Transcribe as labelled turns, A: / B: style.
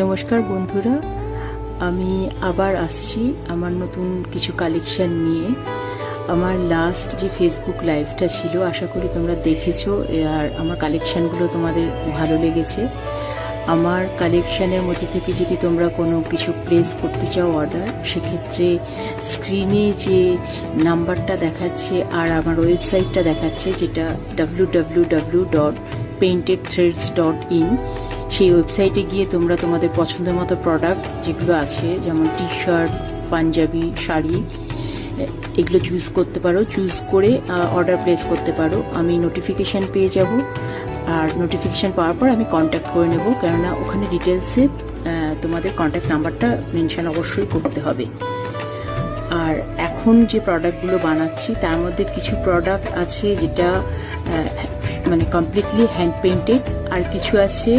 A: নমস্কার বন্ধুরা, আমি আবার আসছি আমার নতুন কিছু কালেকশন নিয়ে। আমার লাস্ট যে ফেসবুক লাইভটা ছিল, আশা করি তোমরা দেখেছো আর আমার কালেকশানগুলো তোমাদের ভালো লেগেছে। আমার কালেকশানের মধ্যে থেকে যদি তোমরা কোনো কিছু প্লেস করতে চাও অর্ডার, সেক্ষেত্রে স্ক্রিনে যে নাম্বারটা দেখাচ্ছে আর আমার ওয়েবসাইটটা দেখাচ্ছে, যেটা www.paintedthreads.in, সেই ওয়েবসাইটে গিয়ে তোমরা তোমাদের পছন্দের মতো প্রোডাক্ট যেগুলো আছে, যেমন টি শার্ট, পাঞ্জাবি, শাড়ি, এগুলো চুজ করতে পারো। চুজ করে অর্ডার প্লেস করতে পারো। আমি নোটিফিকেশান পেয়ে যাব, আর নোটিফিকেশান পাওয়ার পর আমি কন্ট্যাক্ট করে নেব, কেননা ওখানে ডিটেলসে তোমাদের কন্ট্যাক্ট নাম্বারটা মেনশন অবশ্যই করতে হবে। আর এখন যে প্রোডাক্টগুলো বানাচ্ছি তার মধ্যে কিছু প্রোডাক্ট আছে যেটা মানে কমপ্লিটলি হ্যান্ড পেইন্টেড, আর কিছু আছে